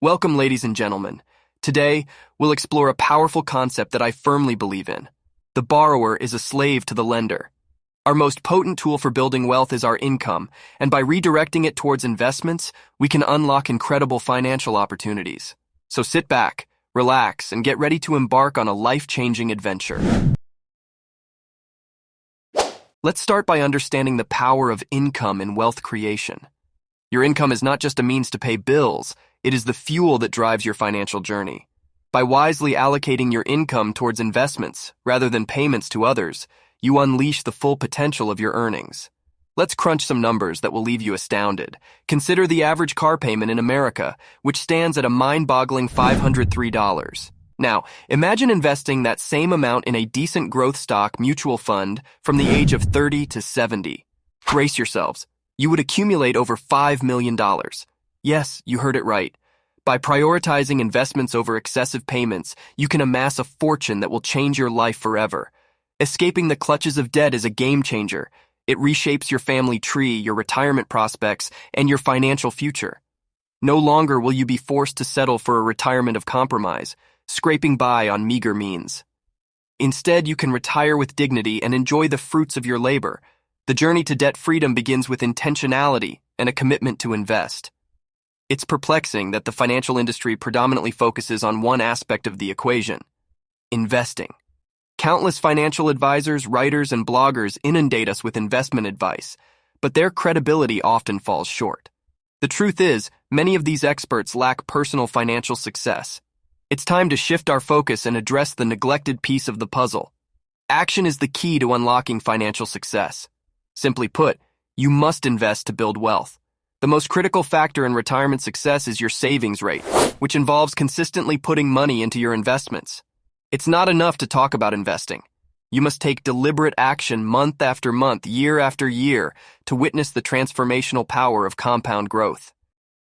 Welcome, ladies and gentlemen. Today, we'll explore a powerful concept that I firmly believe in. The borrower is a slave to the lender. Our most potent tool for building wealth is our income, and by redirecting it towards investments, we can unlock incredible financial opportunities. So sit back, relax, and get ready to embark on a life-changing adventure. Let's start by understanding the power of income in wealth creation. Your income is not just a means to pay bills, it is the fuel that drives your financial journey. By wisely allocating your income towards investments rather than payments to others, you unleash the full potential of your earnings. Let's crunch some numbers that will leave you astounded. Consider the average car payment in America, which stands at a mind-boggling $503. Now, imagine investing that same amount in a decent growth stock mutual fund from the age of 30 to 70. Brace yourselves. You would accumulate over $5 million. Yes, you heard it right. By prioritizing investments over excessive payments, you can amass a fortune that will change your life forever. Escaping the clutches of debt is a game changer. It reshapes your family tree, your retirement prospects, and your financial future. No longer will you be forced to settle for a retirement of compromise, scraping by on meager means. Instead, you can retire with dignity and enjoy the fruits of your labor. The journey to debt freedom begins with intentionality and a commitment to invest. It's perplexing that the financial industry predominantly focuses on one aspect of the equation: investing. Countless financial advisors, writers, and bloggers inundate us with investment advice, but their credibility often falls short. The truth is, many of these experts lack personal financial success. It's time to shift our focus and address the neglected piece of the puzzle. Action is the key to unlocking financial success. Simply put, you must invest to build wealth. The most critical factor in retirement success is your savings rate, which involves consistently putting money into your investments. It's not enough to talk about investing. You must take deliberate action month after month, year after year, to witness the transformational power of compound growth.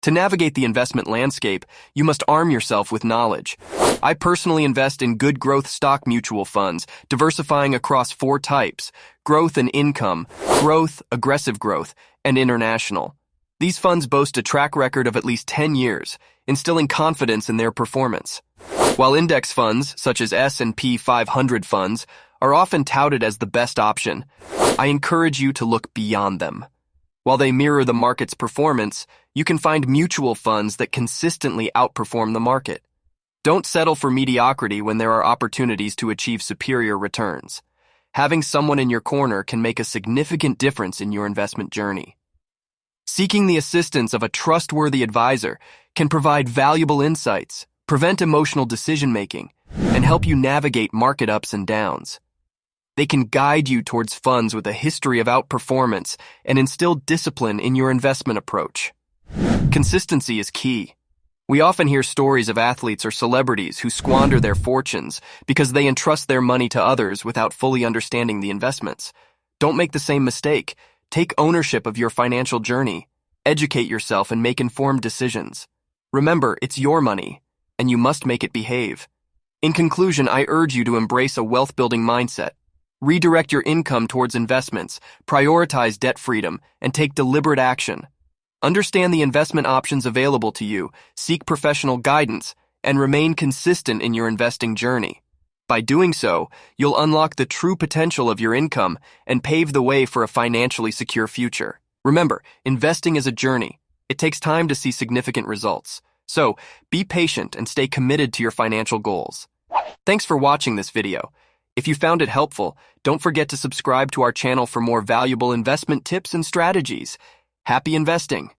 To navigate the investment landscape, you must arm yourself with knowledge. I personally invest in good growth stock mutual funds, diversifying across 4 types: growth and income, growth, aggressive growth, and international. These funds boast a track record of at least 10 years, instilling confidence in their performance. While index funds, such as S&P 500 funds, are often touted as the best option, I encourage you to look beyond them. While they mirror the market's performance, you can find mutual funds that consistently outperform the market. Don't settle for mediocrity when there are opportunities to achieve superior returns. Having someone in your corner can make a significant difference in your investment journey. Seeking the assistance of a trustworthy advisor can provide valuable insights, prevent emotional decision-making, and help you navigate market ups and downs. They can guide you towards funds with a history of outperformance and instill discipline in your investment approach. Consistency is key. We often hear stories of athletes or celebrities who squander their fortunes because they entrust their money to others without fully understanding the investments. Don't make the same mistake. Take ownership of your financial journey. Educate yourself and make informed decisions. Remember, it's your money, and you must make it behave. In conclusion, I urge you to embrace a wealth-building mindset. Redirect your income towards investments, prioritize debt freedom, and take deliberate action. Understand the investment options available to you, seek professional guidance, and remain consistent in your investing journey. By doing so, you'll unlock the true potential of your income and pave the way for a financially secure future. Remember, investing is a journey. It takes time to see significant results. So, be patient and stay committed to your financial goals. Thanks for watching this video. If you found it helpful, don't forget to subscribe to our channel for more valuable investment tips and strategies. Happy investing!